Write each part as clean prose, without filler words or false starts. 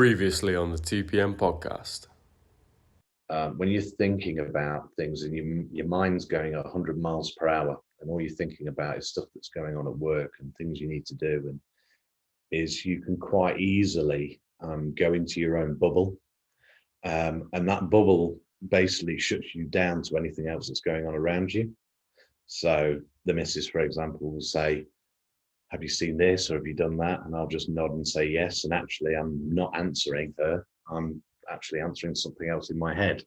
Previously on the TPM Podcast. When you're thinking about things and your mind's going at 100 miles per hour and all you're thinking about is stuff that's going on at work and things you need to do, and you can quite easily go into your own bubble. And that bubble basically shuts you down to anything else that's going on around you. So the missus, for example, will say, have you seen this or have you done that? And I'll just nod and say yes. And actually, I'm not answering her. I'm actually answering something else in my head.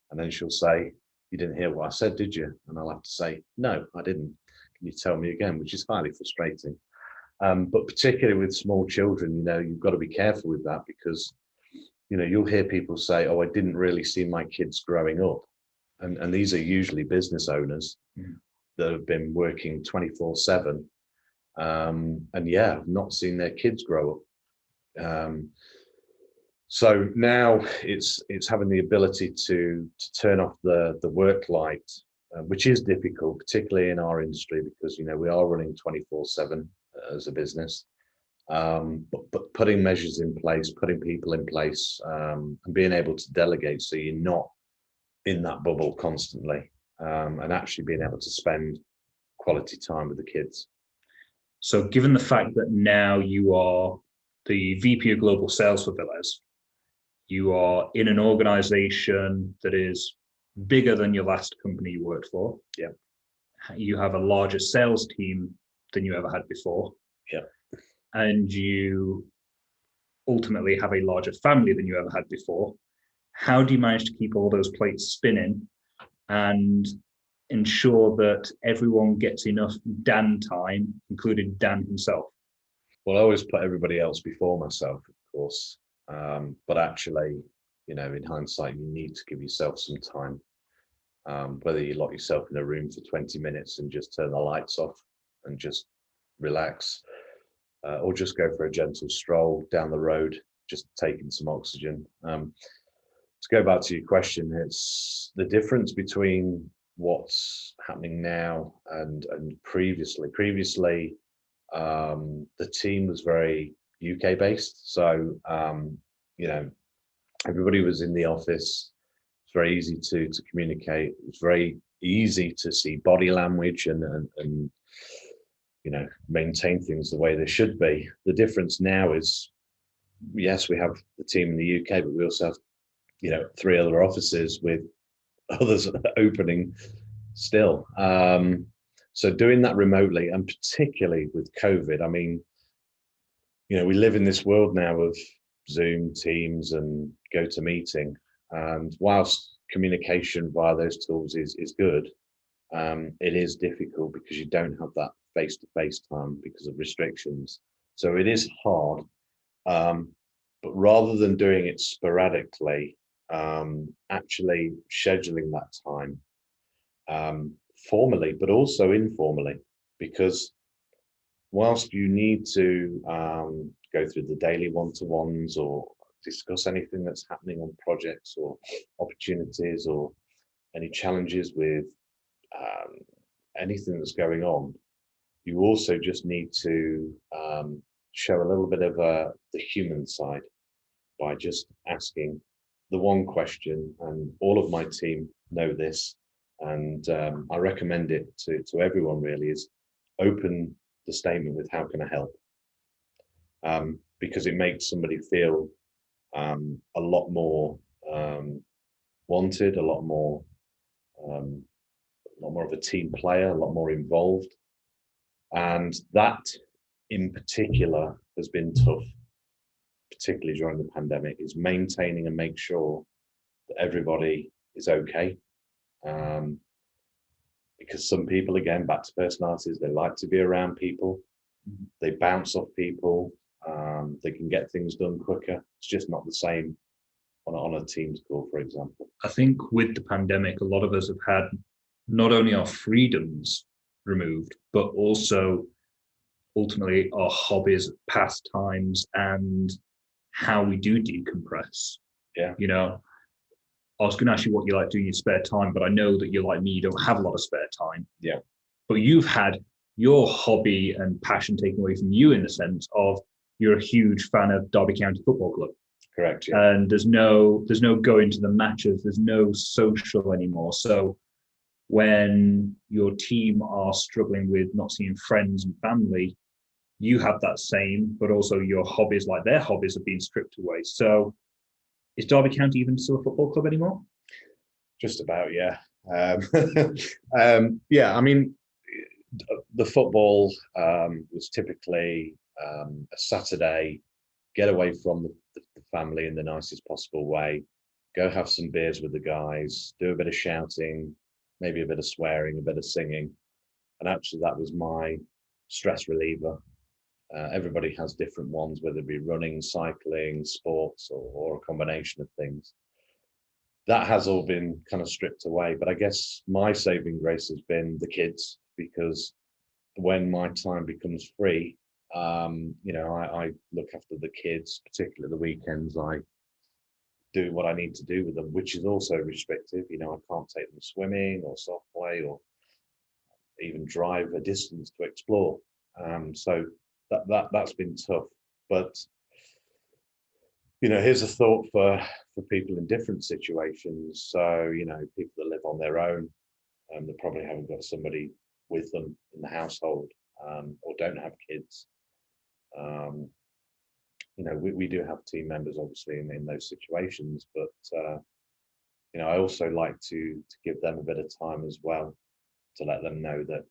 And then she'll say, you didn't hear what I said, did you? And I'll have to say, no, I didn't. Can you tell me again? Which is highly frustrating. But particularly with small children, you've got to be careful with that because, you'll hear people say, oh, I didn't really see my kids growing up. And these are usually business owners that have been working 24/7. And I've not seen their kids grow up. So now it's having the ability to turn off the work light, which is difficult, particularly in our industry, because we are running 24/7 as a business. But putting measures in place, putting people in place, and being able to delegate so you're not in that bubble constantly, and actually being able to spend quality time with the kids. So given the fact that now you are the VP of Global Sales for Villas, you are in an organization that is bigger than your last company you worked for. Yeah. You have a larger sales team than you ever had before. Yeah. And you ultimately have a larger family than you ever had before. How do you manage to keep all those plates spinning and ensure that everyone gets enough Dan time, including Dan himself? Well, I always put everybody else before myself, of course. But actually, in hindsight, you need to give yourself some time. Whether you lock yourself in a room for 20 minutes and just turn the lights off and just relax, or just go for a gentle stroll down the road, just taking some oxygen. To go back to your question, it's the difference between what's happening now and previously. Previously, the team was very UK based, so everybody was in the office. It's very easy to communicate. It's very easy to see body language and maintain things the way they should be. The difference now is, yes, we have the team in the UK, but we also have 3 other offices with others opening still. So doing that remotely, and particularly with COVID, we live in this world now of Zoom, Teams, and GoToMeeting. And whilst communication via those tools is good, it is difficult because you don't have that face-to-face time because of restrictions. So it is hard. But rather than doing it sporadically, actually scheduling that time formally, but also informally, because whilst you need to go through the daily one-to-ones or discuss anything that's happening on projects or opportunities or any challenges with anything that's going on, you also just need to show a little bit of the human side by just asking the one question. And all of my team know this, and I recommend it to everyone really, is open the statement with how can I help, because it makes somebody feel a lot more wanted, a lot more of a team player, a lot more involved. And that in particular has been tough, particularly during the pandemic, is maintaining and make sure that everybody is okay. Because some people, again, back to personalities, they like to be around people. They bounce off people. They can get things done quicker. It's just not the same on a Teams call, for example. I think with the pandemic, a lot of us have had not only our freedoms removed, but also ultimately our hobbies, pastimes, and how we do decompress. Yeah. I was going to ask you what you like doing in your spare time, but I know that you're like me, you don't have a lot of spare time. Yeah. But you've had your hobby and passion taken away from you in the sense of you're a huge fan of Derby County Football Club. Correct. Yeah. And there's no going to the matches, there's no social anymore. So when your team are struggling with not seeing friends and family, you have that same, but also your hobbies, like their hobbies, are being stripped away. So is Derby County even still a football club anymore? Just about, yeah. Yeah, I mean, the football was typically a Saturday, get away from the family in the nicest possible way, go have some beers with the guys, do a bit of shouting, maybe a bit of swearing, a bit of singing. And actually that was my stress reliever. Everybody has different ones, whether it be running, cycling, sports, or a combination of things. That has all been kind of stripped away. But I guess my saving grace has been the kids, because when my time becomes free, I look after the kids, particularly the weekends. I do what I need to do with them, which is also restrictive. I can't take them swimming or soft play or even drive a distance to explore. So that's been tough. But here's a thought for people in different situations. So people that live on their own, they probably haven't got somebody with them in the household, or don't have kids. We do have team members, obviously, in those situations, but I also like to give them a bit of time as well, to let them know that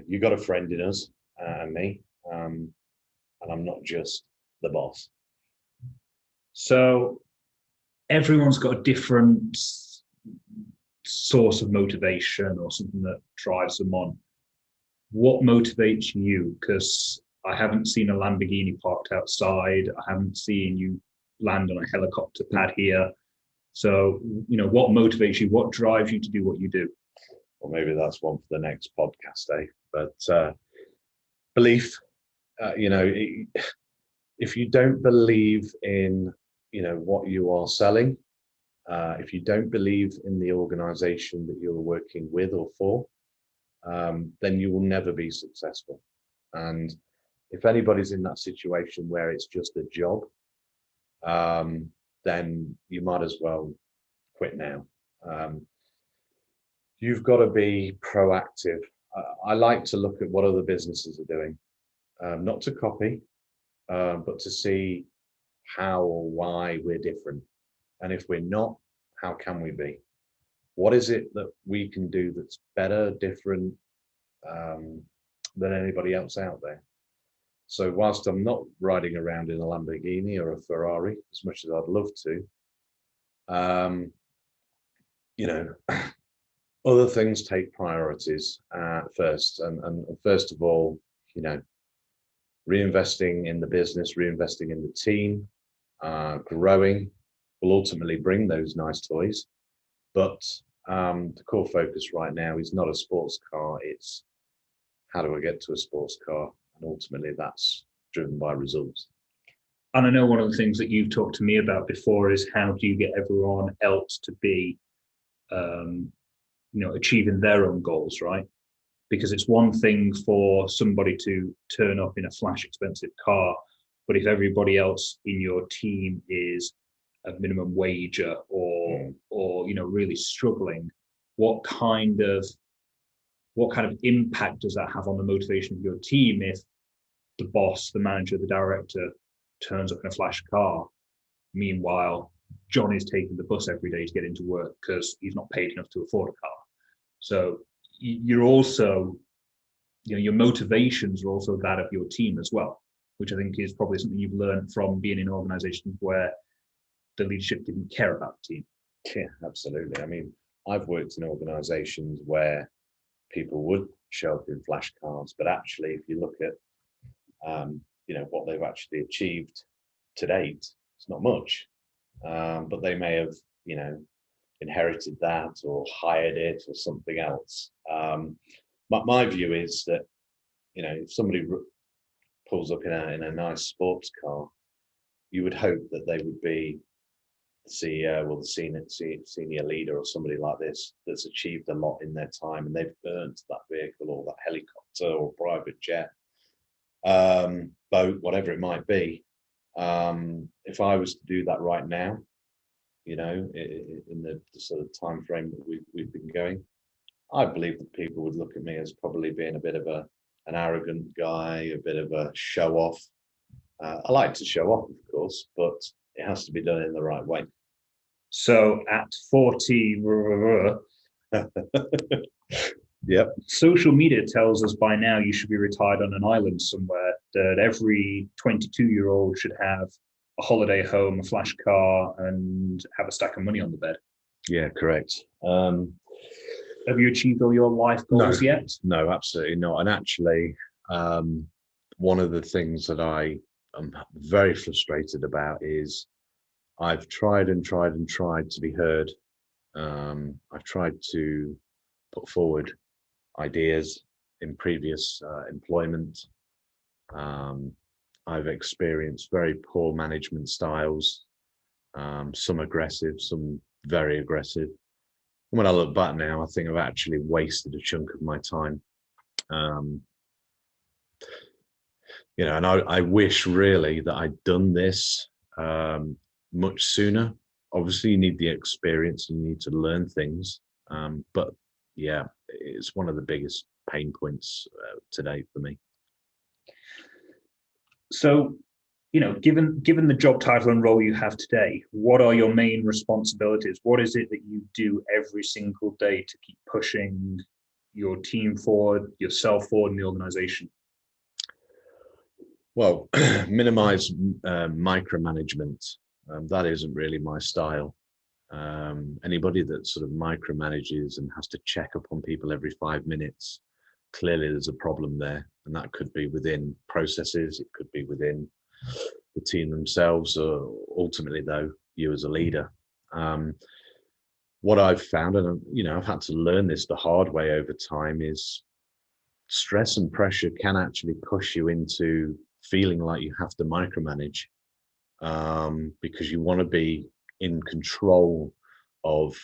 you got a friend in us and me, and I'm not just the boss. So everyone's got a different source of motivation or something that drives them on. What motivates you? Because I haven't seen a Lamborghini parked outside. I haven't seen you land on a helicopter pad here. So, what motivates you? What drives you to do what you do? Well, maybe that's one for the next podcast, eh? But belief, if you don't believe in, what you are selling, if you don't believe in the organization that you're working with or for, then you will never be successful. And if anybody's in that situation where it's just a job, then you might as well quit now. You've got to be proactive. I like to look at what other businesses are doing, not to copy, but to see how or why we're different. And if we're not, how can we be? What is it that we can do that's better, different, than anybody else out there? So whilst I'm not riding around in a Lamborghini or a Ferrari, as much as I'd love to, other things take priorities first. And first of all, reinvesting in the business, reinvesting in the team, growing will ultimately bring those nice toys. But the core focus right now is not a sports car. It's how do I get to a sports car? And ultimately that's driven by results. And I know one of the things that you've talked to me about before is how do you get everyone else to be, achieving their own goals, right? Because it's one thing for somebody to turn up in a flash expensive car, but if everybody else in your team is a minimum wager or really struggling, what kind of impact does that have on the motivation of your team if the boss, the manager, the director turns up in a flash car? Meanwhile, John is taking the bus every day to get into work because he's not paid enough to afford a car. So you're also, your motivations are also that of your team as well, which I think is probably something you've learned from being in organizations where the leadership didn't care about the team. Yeah, absolutely. I mean, I've worked in organizations where people would show up in flash cars, but actually, if you look at, what they've actually achieved to date, it's not much. But they may have, inherited that or hired it or something else. But my view is that, if somebody pulls up in a nice sports car, you would hope that they would be the CEO or the senior leader or somebody like this that's achieved a lot in their time and they've earned that vehicle or that helicopter or private jet, boat, whatever it might be. If I was to do that right now, in the sort of time frame that we've been going, I believe that people would look at me as probably being a bit of an arrogant guy, a bit of a show off. I like to show off, of course, but it has to be done in the right way. So at 40, Yep. Social media tells us by now you should be retired on an island somewhere, that every 22-year-old should have a holiday home, a flash car, and have a stack of money on the bed. Yeah, correct. Have you achieved all your life goals yet? No, absolutely not. And actually, one of the things that I am very frustrated about is I've tried and tried and tried to be heard. I've tried to put forward ideas in previous employment. I've experienced very poor management styles, some aggressive, some very aggressive. And when I look back now, I think I've actually wasted a chunk of my time. And I wish really that I'd done this much sooner. Obviously, you need the experience and you need to learn things. But yeah, it's one of the biggest pain points today for me. So, given the job title and role you have today, what are your main responsibilities? What is it that you do every single day to keep pushing your team forward, yourself forward, and the organization? Well, minimize micromanagement. That isn't really my style. Anybody that sort of micromanages and has to check up on people every 5 minutes, clearly there's a problem there. And that could be within processes, it could be within the team themselves, or ultimately though, you as a leader. What I've found, and I've had to learn this the hard way over time, is stress and pressure can actually push you into feeling like you have to micromanage, because you want to be in control of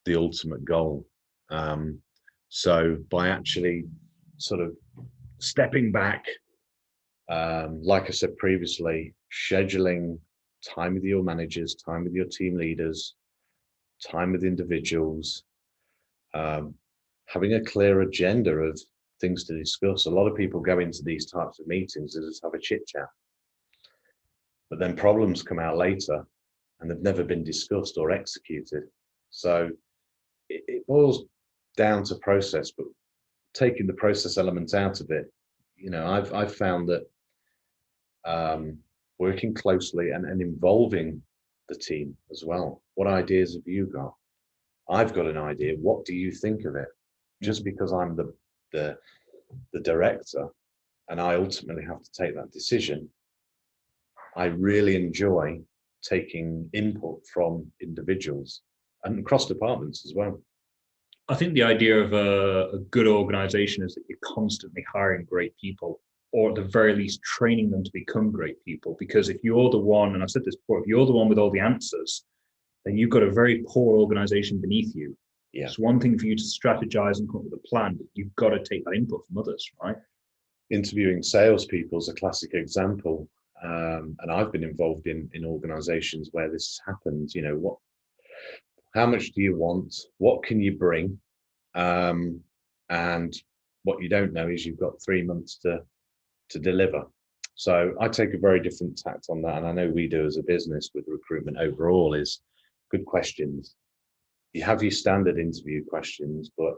the ultimate goal. So by actually sort of stepping back, like I said previously, scheduling time with your managers, time with your team leaders, time with individuals, having a clear agenda of things to discuss. A lot of people go into these types of meetings and just have a chit chat, but then problems come out later and they've never been discussed or executed. So it boils down to process, but taking the process elements out of it, I've found that working closely and involving the team as well. What ideas have you got? I've got an idea. What do you think of it? Just because I'm the director and I ultimately have to take that decision, I really enjoy taking input from individuals and across departments as well. I think the idea of a good organization is that you're constantly hiring great people, or at the very least training them to become great people. Because if you're the one, and I've said this before, if you're the one with all the answers, then you've got a very poor organization beneath you. Yeah. It's one thing for you to strategize and come up with a plan, but you've got to take that input from others, right? Interviewing salespeople is a classic example. And I've been involved in organizations where this has happened. How much do you want? What can you bring? And what you don't know is you've got 3 months to deliver. So I take a very different tact on that. And I know we do as a business with recruitment overall, is good questions. You have your standard interview questions, but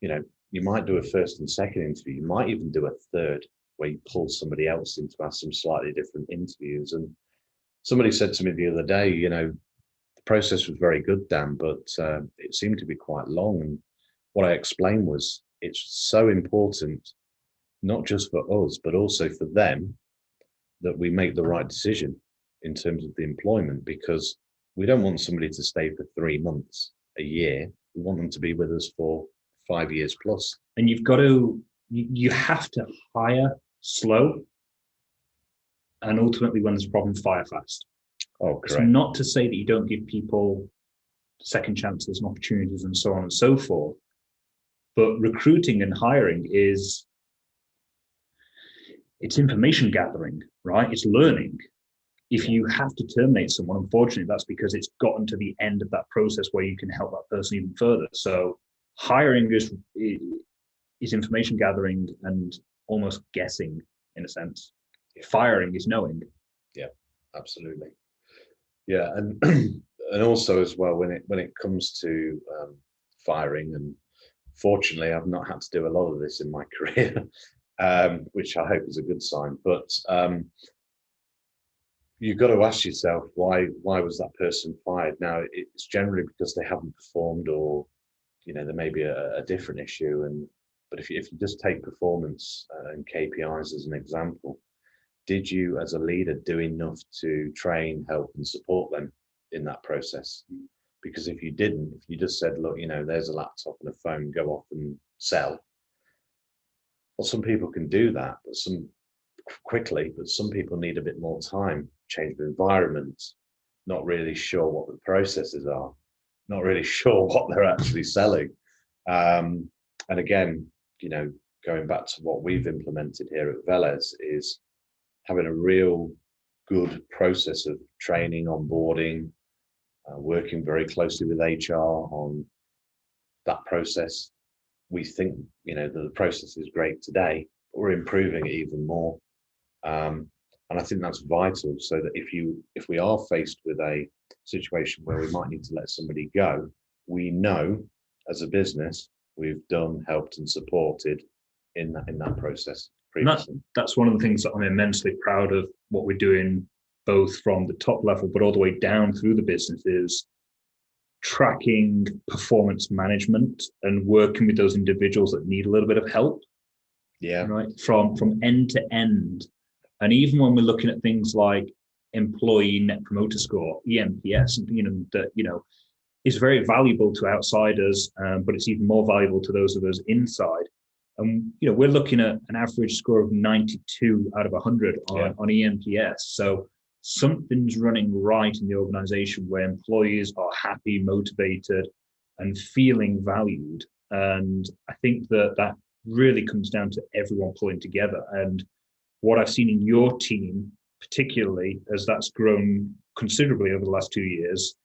you might do a first and second interview. You might even do a third, where you pull somebody else in to ask some slightly different interviews. And somebody said to me the other day, the process was very good, Dan, but it seemed to be quite long. And what I explained was, it's so important, not just for us, but also for them, that we make the right decision in terms of the employment, because we don't want somebody to stay for 3 months, a year. We want them to be with us for 5 years plus. And you have to hire slow, and ultimately when there's a problem, fire fast. Oh, correct. It's not to say that you don't give people second chances and opportunities and so on and so forth, but recruiting and hiring it's information gathering, right? It's learning. If you have to terminate someone, unfortunately, that's because it's gotten to the end of that process where you can help that person even further. So hiring is information gathering and almost guessing in a sense. Firing is knowing. Yeah, absolutely. Yeah, and and also as well when it comes to firing, and fortunately I've not had to do a lot of this in my career, which I hope is a good sign. But you've got to ask yourself why was that person fired? Now it's generally because they haven't performed, or there may be a different issue. But if you just take performance and KPIs as an example, did you as a leader do enough to train, help and support them in that process? Because if you didn't, if you just said, look, there's a laptop and a phone, go off and sell. Well, some people can do that, but some people need a bit more time, change of environment, not really sure what the processes are, not really sure what they're actually selling. And again, going back to what we've implemented here at Velez is having a real good process of training, onboarding, working very closely with HR on that process. We think, that the process is great today, but we're improving it even more. And I think that's vital, so that if we are faced with a situation where we might need to let somebody go, we know as a business we've done, helped and supported in that process previously. That's one of the things that I'm immensely proud of, what we're doing both from the top level but all the way down through the business, is tracking performance management and working with those individuals that need a little bit of help. Yeah. Right. From end to end. And even when we're looking at things like employee net promoter score, ENPS, that is very valuable to outsiders, but it's even more valuable to those of us inside. And we're looking at an average score of 92 out of 100 on ENPS. So something's running right in the organization where employees are happy, motivated, and feeling valued. And I think that really comes down to everyone pulling together. And what I've seen in your team, particularly as that's grown considerably over the last 2 years,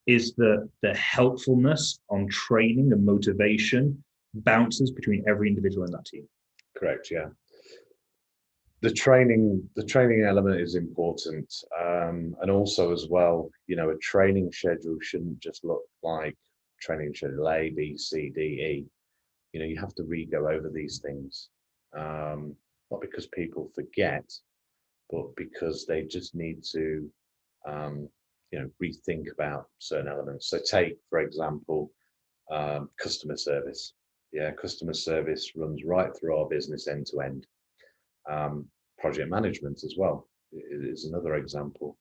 is the helpfulness on training and motivation bounces between every individual in that team. Correct, yeah. The training element is important, and also as well, a training schedule shouldn't just look like training schedule A, B, C, D, E. You have to re-go over these things, not because people forget, but because they just need to, rethink about certain elements. So take, for example, customer service. Yeah, customer service runs right through our business end to end. Project management as well is another example.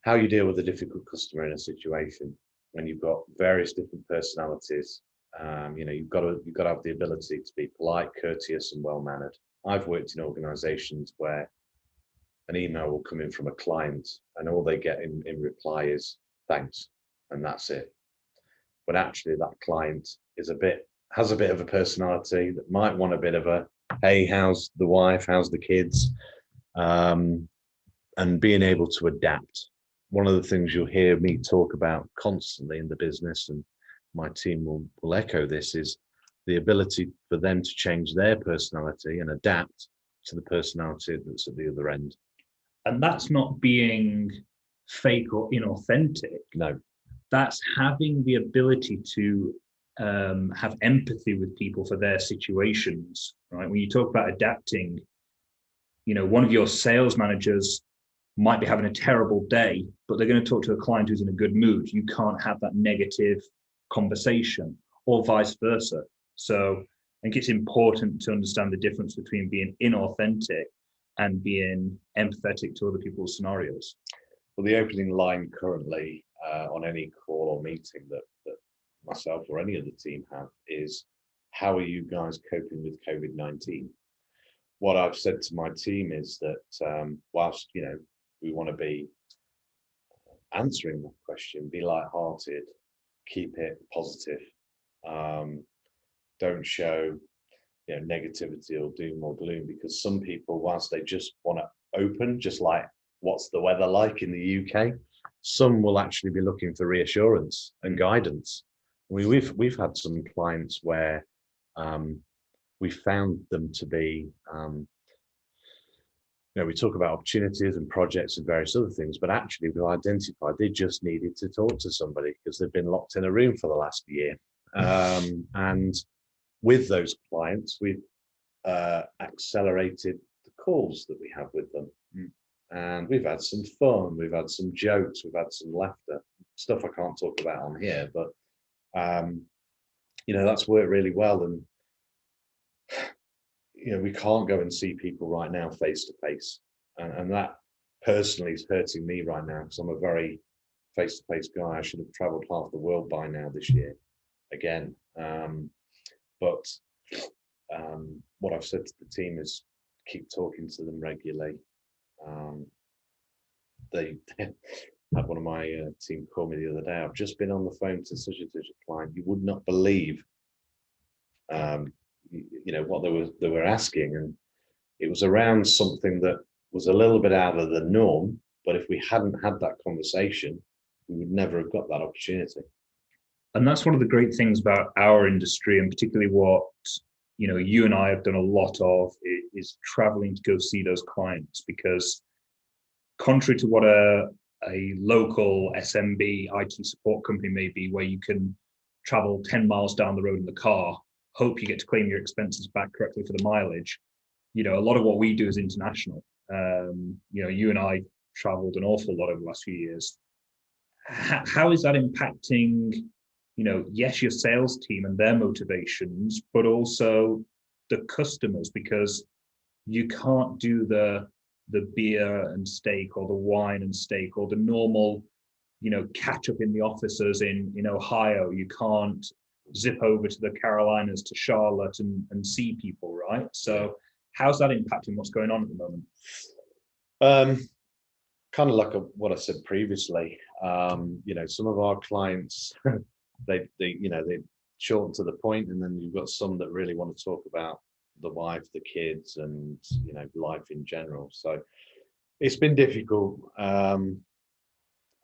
How you deal with a difficult customer in a situation when you've got various different personalities. You've got to have the ability to be polite, courteous, and well mannered. I've worked in organisations where an email will come in from a client, and all they get in reply is thanks, and that's it. But actually, that client has a bit of a personality that might want a bit of a, hey, how's the wife, how's the kids, and being able to adapt. One of the things you'll hear me talk about constantly in the business, and my team will echo this, is the ability for them to change their personality and adapt to the personality that's at the other end. And that's not being fake or inauthentic. No. That's having the ability to have empathy with people for their situations, right? When you talk about adapting, one of your sales managers might be having a terrible day, but they're going to talk to a client who's in a good mood. You can't have that negative conversation, or vice versa. So I think it's important to understand the difference between being inauthentic and being empathetic to other people's scenarios. Well, the opening line currently on any call or meeting that myself or any other team have is, how are you guys coping with COVID-19? What I've said to my team is that whilst, we want to be answering that question, be lighthearted, keep it positive. Don't show negativity or doom or gloom, because some people, whilst they just want to open, just like what's the weather like in the UK. Some will actually be looking for reassurance and guidance. We've had some clients where we found them to be, we talk about opportunities and projects and various other things, but actually we identified they just needed to talk to somebody because they've been locked in a room for the last year. And with those clients, we've accelerated the calls that we have with them. And we've had some fun, we've had some jokes, we've had some laughter, stuff I can't talk about on here, but that's worked really well. And we can't go and see people right now face to face, and that personally is hurting me right now because I'm a very face to face guy. I should have traveled half the world by now this year again. But what I've said to the team is keep talking to them regularly. They had one of my team call me the other day. I've just been on the phone to such and such a client. You would not believe, what they were asking, and it was around something that was a little bit out of the norm. But if we hadn't had that conversation, we would never have got that opportunity. And that's one of the great things about our industry, and particularly what you and I have done a lot of, is traveling to go see those clients, because contrary to what a local SMB IT support company may be, where you can travel 10 miles down the road in the car, hope you get to claim your expenses back correctly for the mileage. A lot of what we do is international. You and I traveled an awful lot over the last few years. How is that impacting, yes, your sales team and their motivations, but also the customers? Because you can't do the beer and steak or the wine and steak or the normal, catch up in the offices in Ohio. You can't zip over to the Carolinas, to Charlotte and see people, right? So how's that impacting what's going on at the moment? Kind of like what I said previously. Some of our clients, they shorten to the point, and then you've got some that really want to talk about the wife, the kids, and life in general. So it's been difficult, and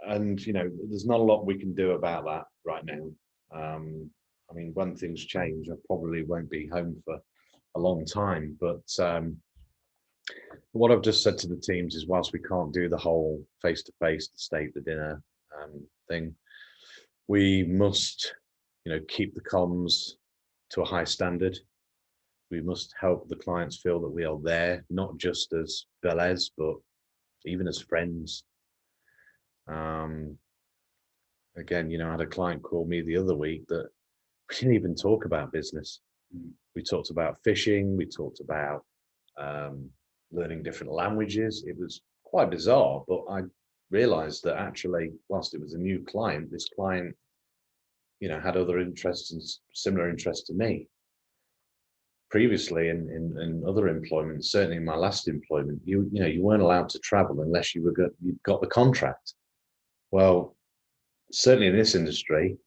there's not a lot we can do about that right now. When things change, I probably won't be home for a long time. But what I've just said to the teams is, whilst we can't do the whole face-to-face, the steak, the dinner thing, we must, keep the comms to a high standard. We must help the clients feel that we are there, not just as Velez, but even as friends. Again, I had a client call me the other week that we didn't even talk about business. We talked about fishing. We talked about learning different languages. It was quite bizarre, but I realized that actually, whilst it was a new client, this client, had other interests and similar interests to me. Previously in other employment, certainly in my last employment, you weren't allowed to travel unless you got the contract. Well, certainly in this industry,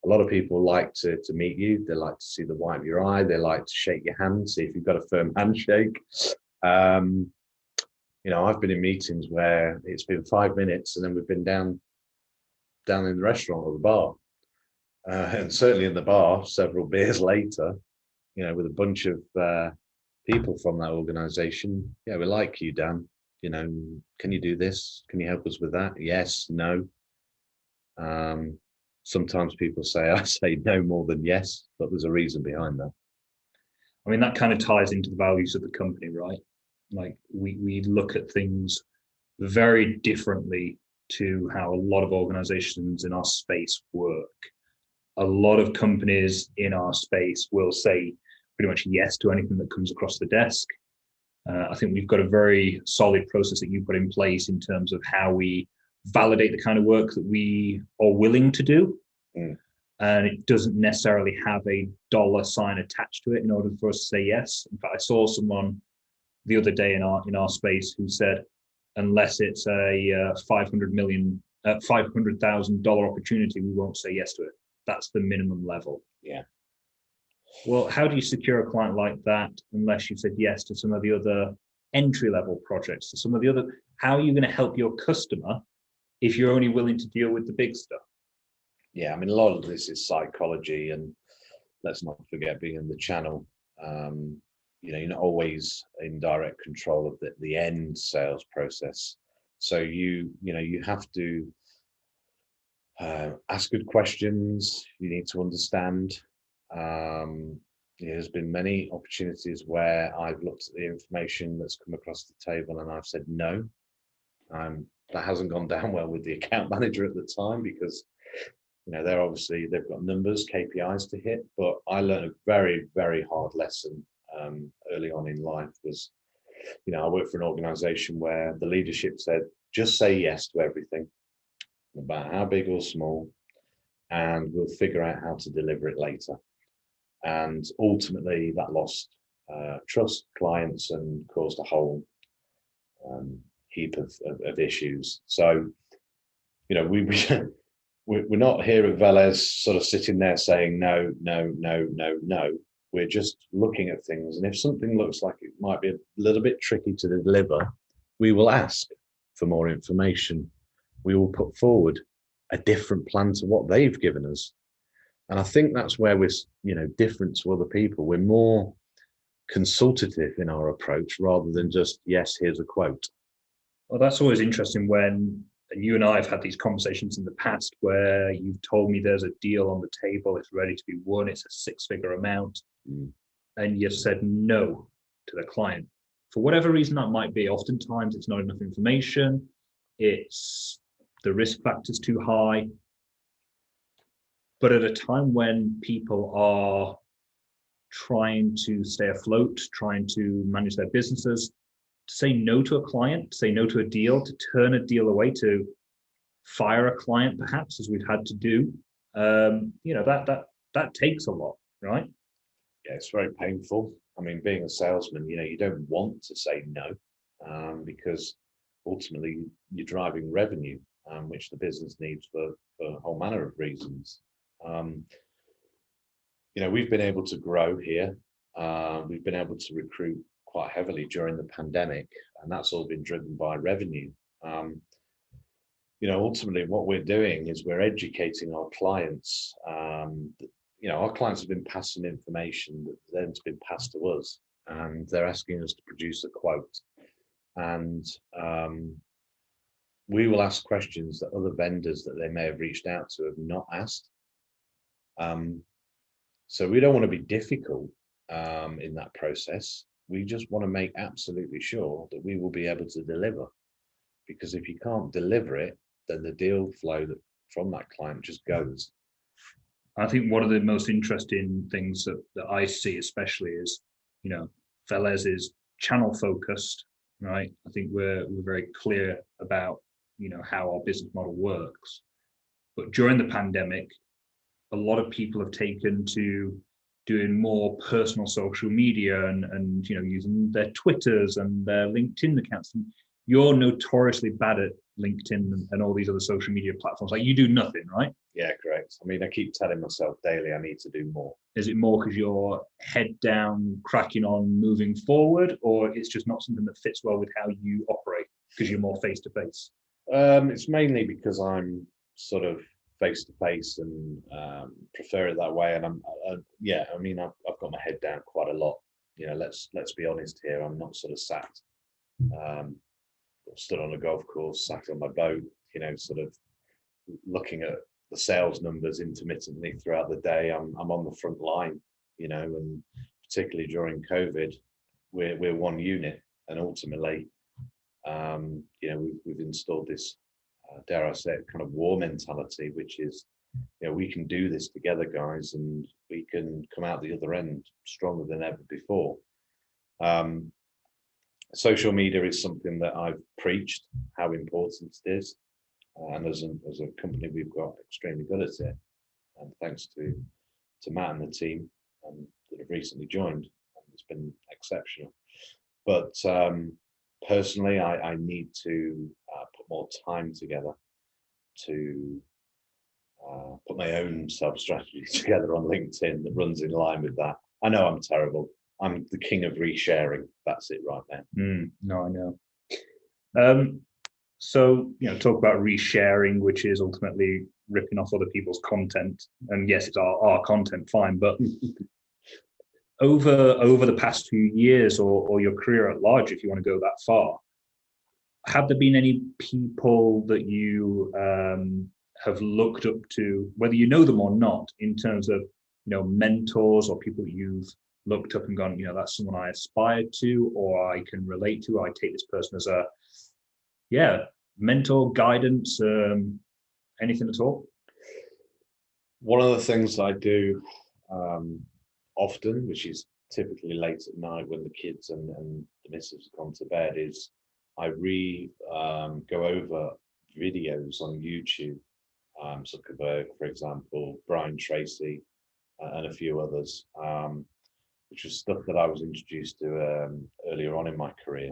a lot of people like to meet you. They like to see the white of your eye. They like to shake your hand, see if you've got a firm handshake. I've been in meetings where it's been 5 minutes and then we've been down in the restaurant or the bar. And certainly in the bar, several beers later, with a bunch of people from that organization. Yeah, we like you, Dan. Can you do this? Can you help us with that? Yes, no. Sometimes people I say no more than yes, but there's a reason behind that. That kind of ties into the values of the company, right? Like we look at things very differently to how a lot of organizations in our space work. A lot of companies in our space will say pretty much yes to anything that comes across the desk. I think we've got a very solid process that you put in place in terms of how we validate the kind of work that we are willing to do. And it doesn't necessarily have a dollar sign attached to it in order for us to say yes. In fact, I saw someone the other day in our space who said, unless it's a $500,000 opportunity, we won't say yes to it. That's the minimum level. Yeah. Well, how do you secure a client like that unless you said yes to some of the other entry-level projects, to some of the other, how are you going to help your customer if you're only willing to deal with the big stuff? Yeah, I mean, a lot of this is psychology, and let's not forget being in the channel. You're not always in direct control of the end sales process. So you have to ask good questions. You need to understand. There's been many opportunities where I've looked at the information that's come across the table and I've said no. That hasn't gone down well with the account manager at the time, because they've got numbers, KPIs to hit. But I learned a very, very hard lesson early on in life. Was, I worked for an organization where the leadership said, just say yes to everything, no matter how big or small, and we'll figure out how to deliver it later. And ultimately that lost trust, clients, and caused a whole heap of issues. So, we're not here at Velez sort of sitting there saying no, no, no, no, no. We're just looking at things. And if something looks like it might be a little bit tricky to deliver, we will ask for more information. We will put forward a different plan to what they've given us. And I think that's where we're, different to other people. We're more consultative in our approach rather than just, yes, here's a quote. Well, that's always interesting when you and I have had these conversations in the past where you've told me there's a deal on the table, it's ready to be won, it's a 6-figure amount, and you've said no to the client. For whatever reason that might be, oftentimes it's not enough information, it's the risk factor's too high. But at a time when people are trying to stay afloat, trying to manage their businesses, to say no to a client, to say no to a deal, to turn a deal away, to fire a client perhaps, as we've had to do, that takes a lot, right? Yeah, it's very painful. I mean, being a salesman, you don't want to say no, because ultimately you're driving revenue, which the business needs for a whole manner of reasons. We've been able to grow here. We've been able to recruit quite heavily during the pandemic, and that's all been driven by revenue. Ultimately what we're doing is we're educating our clients. Our clients have been passed some information that then's been passed to us, and they're asking us to produce a quote. And we will ask questions that other vendors that they may have reached out to have not asked. So we don't want to be difficult in that process. We just want to make absolutely sure that we will be able to deliver, because if you can't deliver it, then the deal flow from that client just goes. I think one of the most interesting things that I see especially is, Velez is channel focused, right? I think we're very clear about, how our business model works. But during the pandemic, a lot of people have taken to doing more personal social media and using their Twitters and their LinkedIn accounts. And you're notoriously bad at LinkedIn and all these other social media platforms. Like, you do nothing, right? Yeah, correct. I mean, I keep telling myself daily I need to do more. Is it more because you're head down, cracking on, moving forward, or it's just not something that fits well with how you operate because you're more face to face? It's mainly because I'm sort of face to face and prefer it that way. And I've got my head down quite a lot. Let's be honest here. I'm not sort of sat, stood on a golf course, sat on my boat, sort of looking at the sales numbers intermittently throughout the day. I'm on the front line, and particularly during COVID, we're one unit, and ultimately, we've installed this, dare I say it, kind of war mentality, which is, we can do this together, guys, and we can come out the other end stronger than ever before. Social media is something that I've preached how important it is, and as a company, we've got extremely good at it. And thanks to Matt and the team that have recently joined, it's been exceptional. But personally, I need to put more time together to put my own self-strategy together on LinkedIn that runs in line with that. I know I'm terrible. I'm the king of resharing. That's it right there. No, I know. So, talk about resharing, which is ultimately ripping off other people's content. And yes, it's our content, fine. But over the past few years or your career at large, if you want to go that far, have there been any people that you have looked up to, whether you know them or not, in terms of, mentors or people you've looked up and gone, that's someone I aspire to, or I can relate to, or I take this person as a, mentor, guidance, anything at all? One of the things I do often, which is typically late at night when the kids and the missus have gone to bed, is I go over videos on YouTube. For example, Brian Tracy and a few others, which is stuff that I was introduced to earlier on in my career.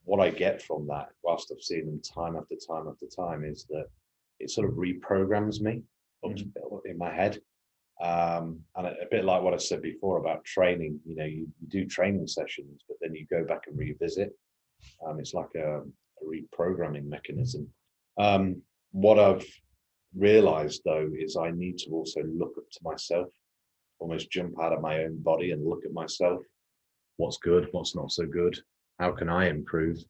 What I get from that, whilst I've seen them time after time after time, is that it sort of reprograms me in my head. And a bit like what I said before about training, you do training sessions, but then you go back and revisit. It's like a reprogramming mechanism. What I've realized though is I need to also look up to myself, almost jump out of my own body and look at myself. What's good, what's not so good, how can I improve?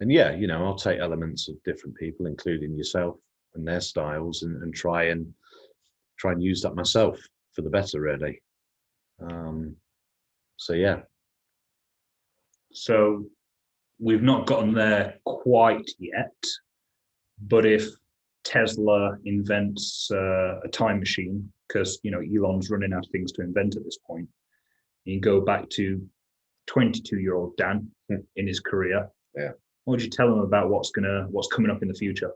And I'll take elements of different people, including yourself and their styles, and try and use that myself for the better, really. So we've not gotten there quite yet, but if Tesla invents a time machine, because Elon's running out of things to invent at this point, you go back to 22-year-old Dan in his career. Yeah. What would you tell him about what's coming up in the future,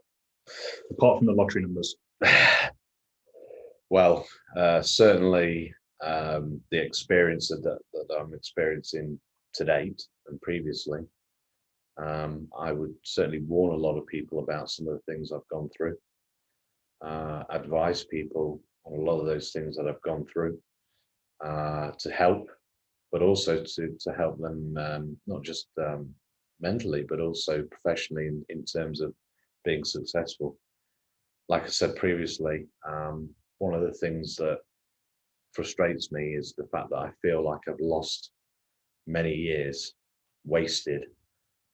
apart from the lottery numbers? Well, certainly the experience that I'm experiencing to date and previously, I would certainly warn a lot of people about some of the things I've gone through, advise people on a lot of those things that I've gone through to help, but also to help them not just mentally, but also professionally in terms of being successful. Like I said previously, one of the things that frustrates me is the fact that I feel like I've lost many years wasted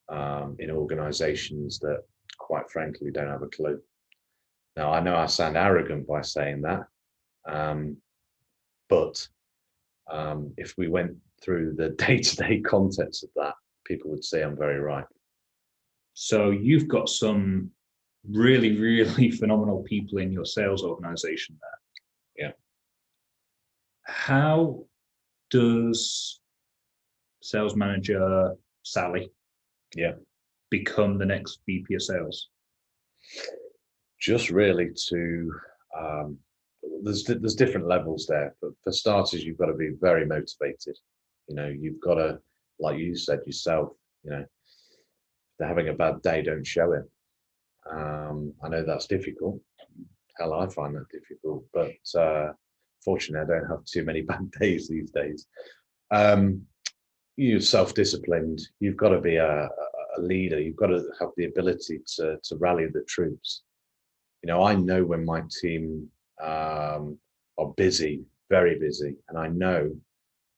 in organizations that, quite frankly, don't have a clue. Now, I know I sound arrogant by saying that, but if we went through the day-to-day context of that, people would say I'm very right. So you've got some really, really phenomenal people in your sales organization there. Yeah. How does sales manager Sally become the next VP of sales? Just really to there's different levels there, but for starters, you've got to be very motivated. You've got to, like you said yourself, if they're having a bad day, don't show it. I know that's difficult. Hell, I find that difficult, but fortunately, I don't have too many bad days these days. You're self-disciplined. You've got to be a leader. You've got to have the ability to rally the troops. I know when my team are busy, very busy, and I know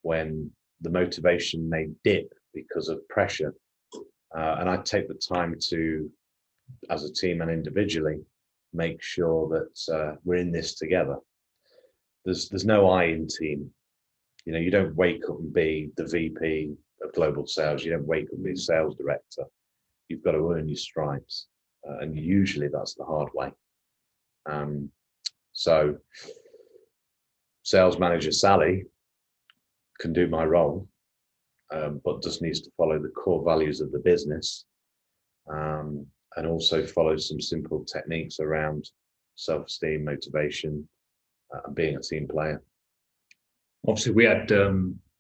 when the motivation may dip because of pressure. And I take the time to, as a team and individually, make sure that we're in this together. There's no I in team. You don't wake up and be the VP of global sales. You don't wake up and be a sales director. You've got to earn your stripes. And usually that's the hard way. So sales manager Sally can do my role, but just needs to follow the core values of the business, and also follow some simple techniques around self-esteem, motivation, and being a team player. Obviously, we had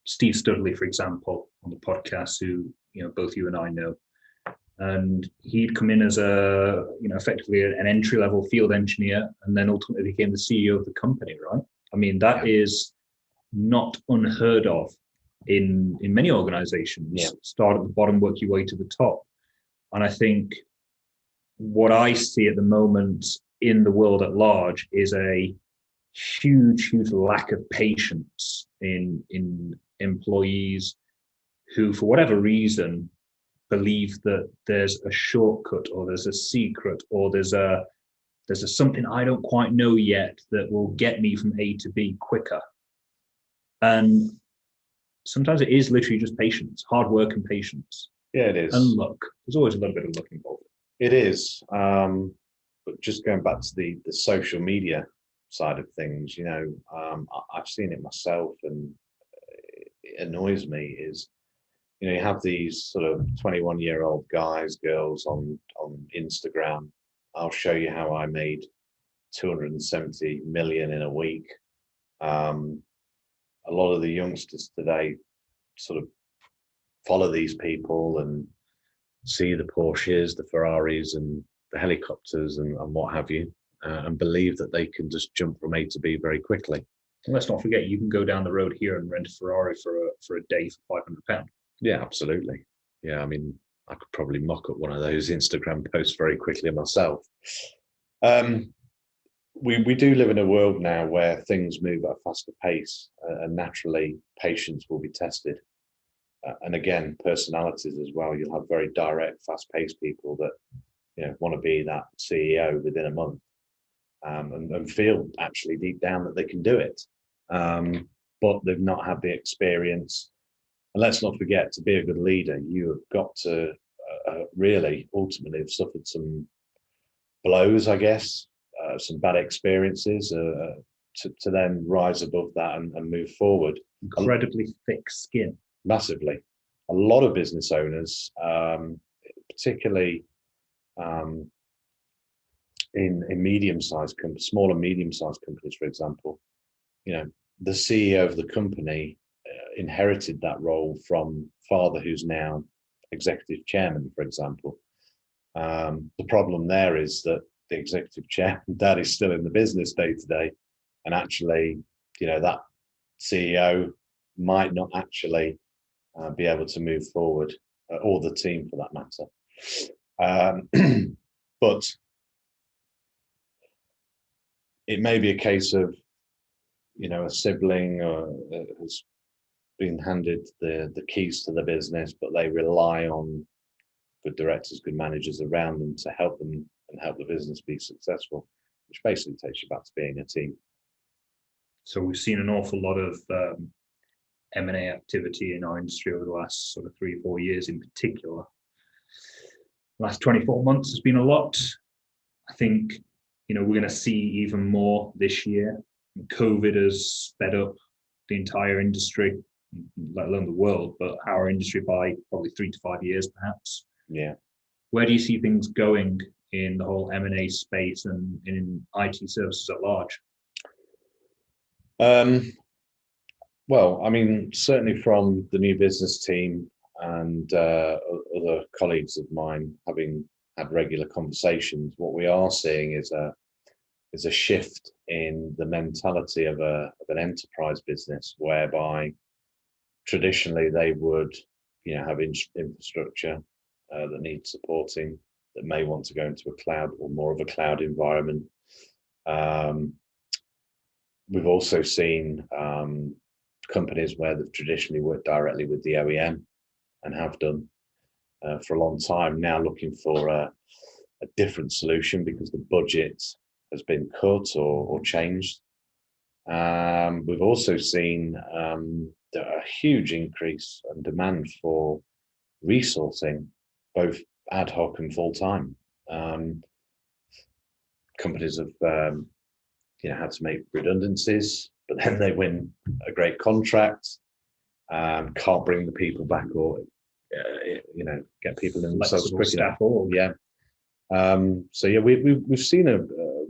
Steve Studley, for example, on the podcast, who both you and I know, and he'd come in as effectively an entry-level field engineer, and then ultimately became the CEO of the company. Right? I mean, that is not unheard of in many organizations. Yeah. Start at the bottom, work your way to the top. And I think what I see at the moment in the world at large is a huge lack of patience in employees who, for whatever reason, believe that there's a shortcut or there's a secret or there's a something I don't quite know yet that will get me from A to B quicker. And sometimes it is literally just patience, hard work and patience. Yeah, it is. And luck. There's always a little bit of luck involved. It is. But just going back to the social media side of things, I've seen it myself, and it annoys me is, you have these sort of 21-year-old guys, girls on Instagram. I'll show you how I made 270 million in a week. A lot of the youngsters today sort of follow these people and see the Porsches, the Ferraris and the helicopters and what have you, and believe that they can just jump from A to B very quickly. And let's not forget, you can go down the road here and rent a Ferrari for a day for £500. Yeah, absolutely. Yeah, I mean, I could probably mock up one of those Instagram posts very quickly myself. We do live in a world now where things move at a faster pace, and naturally patience will be tested. And again, personalities as well. You'll have very direct, fast-paced people that want to be that CEO within a month, and feel actually deep down that they can do it, but they've not had the experience. And let's not forget, to be a good leader, you have got to really ultimately have suffered some blows, I guess, some bad experiences to then rise above that and move forward. Incredibly thick skin. Massively. A lot of business owners, particularly in medium-sized companies, small and medium-sized companies, for example, the CEO of the company inherited that role from father, who's now executive chairman, for example. The problem there is that the executive chairman, dad, is still in the business day to day, and actually, that CEO might not actually be able to move forward, or the team for that matter. But it may be a case of, a sibling has been handed the keys to the business, but they rely on good directors, good managers around them to help them and help the business be successful, which basically takes you back to being a team. So we've seen an awful lot of M&A activity in our industry over the last sort of 3 or 4 years in particular. Last 24 months has been a lot. I think, we're going to see even more this year. COVID has sped up the entire industry, let alone the world, but our industry by probably 3 to 5 years, perhaps. Yeah. Where do you see things going in the whole M&A space and in IT services at large? Well, I mean, certainly from the new business team and other colleagues of mine, having had regular conversations, what we are seeing is a shift in the mentality of an enterprise business, whereby traditionally they would, have infrastructure that needs supporting, that may want to go into a cloud or more of a cloud environment. We've also seen companies where they've traditionally worked directly with the OEM and have done for a long time, now looking for a different solution because the budget has been cut or changed. We've also seen a huge increase in demand for resourcing, both ad hoc and full-time. Companies have had to make redundancies, but then they win a great contract, can't bring the people back or get people in themselves quick enough. Yeah. So yeah, we've seen a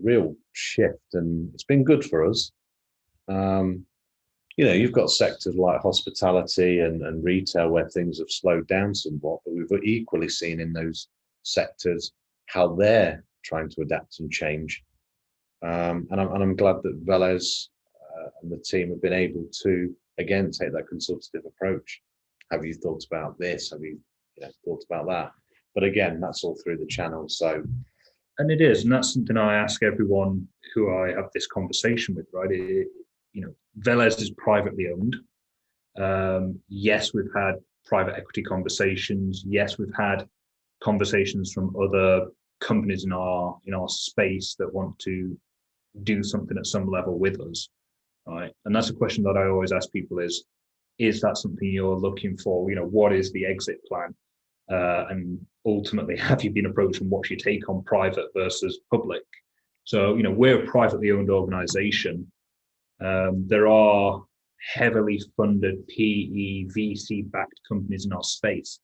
real shift, and it's been good for us. You've got sectors like hospitality and retail where things have slowed down somewhat, but we've equally seen in those sectors how they're trying to adapt and change. And I'm glad that Velez and the team have been able to, again, take that consultative approach. Have you thought about this? Have you, thought about that? But again, that's all through the channel. So, and it is, and that's something I ask everyone who I have this conversation with. Right, Velez is privately owned. Yes, we've had private equity conversations. Yes, we've had conversations from other companies in our space that want to do something at some level with us, right? And that's a question that I always ask people: is that something you're looking for? What is the exit plan? And ultimately, have you been approached, and what's your take on private versus public? So, we're a privately owned organization. There are heavily funded PE, VC-backed companies in our space.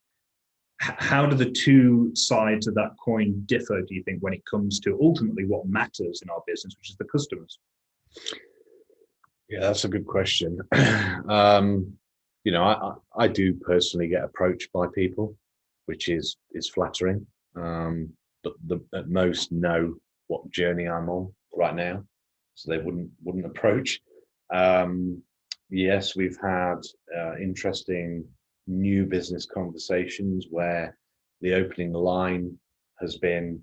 How do the two sides of that coin differ, do you think, when it comes to ultimately what matters in our business, which is the customers? Yeah, that's a good question. I do personally get approached by people, which is flattering. But at most know what journey I'm on right now, so they wouldn't approach. Yes, we've had interesting new business conversations where the opening line has been,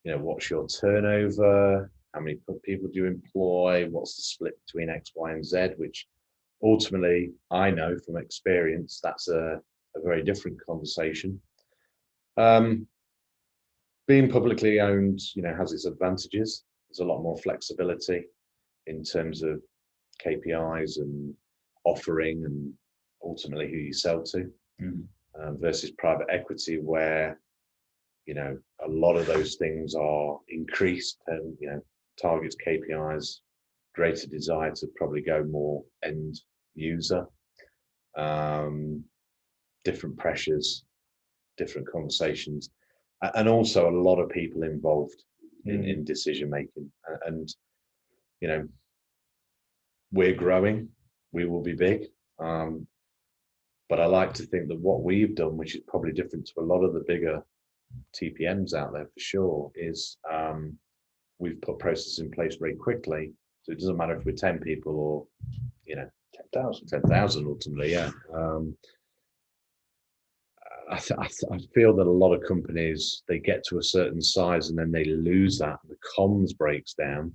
what's your turnover? How many people do you employ? What's the split between X, Y, and Z? Which ultimately, I know from experience, that's a very different conversation. Being publicly owned, has its advantages. There's a lot more flexibility in terms of KPIs and offering and ultimately who you sell to, versus private equity, where a lot of those things are increased and targets, KPIs, greater desire to probably go more end user, different pressures, different conversations, and also a lot of people involved in decision making. And we're growing, we will be big. But I like to think that what we've done, which is probably different to a lot of the bigger TPMs out there for sure, is we've put processes in place very quickly. So it doesn't matter if we're 10 people or 10,000 ultimately. Yeah. I feel that a lot of companies, they get to a certain size and then they lose that. The comms breaks down,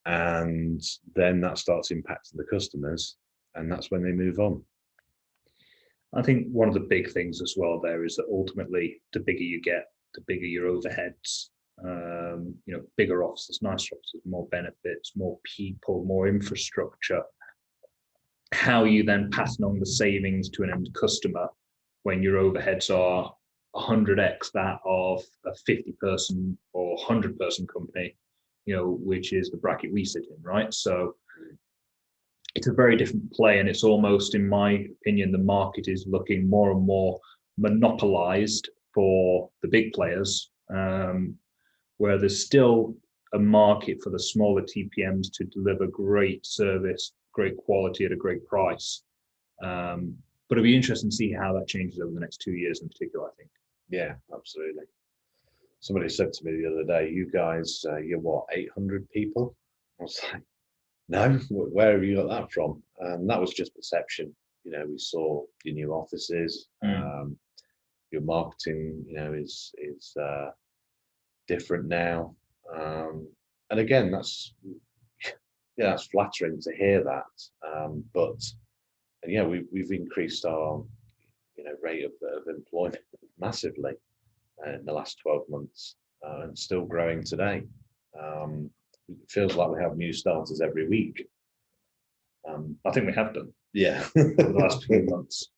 and then that starts impacting the customers, and that's when they move on. I think one of the big things as well there is that ultimately, the bigger you get, the bigger your overheads. Bigger offices, nicer offices, more benefits, more people, more infrastructure. How you then pass on the savings to an end customer when your overheads are 100x that of a 50-person or 100-person company, which is the bracket we sit in, right? So it's a very different play, and it's almost, in my opinion, the market is looking more and more monopolized for the big players, where there's still a market for the smaller TPMs to deliver great service, great quality at a great price. But it'll be interesting to see how that changes over the next 2 years in particular, I think. Yeah, absolutely. Somebody said to me the other day, you guys, you're what, 800 people? I was like, no, where have you got that from? And that was just perception. We saw your new offices, your marketing, is different now. And again, that's flattering to hear that. But we've increased our rate of employment massively in the last 12 months, and still growing today. It feels like we have new starters every week. I think we have done. Yeah. For the last few months.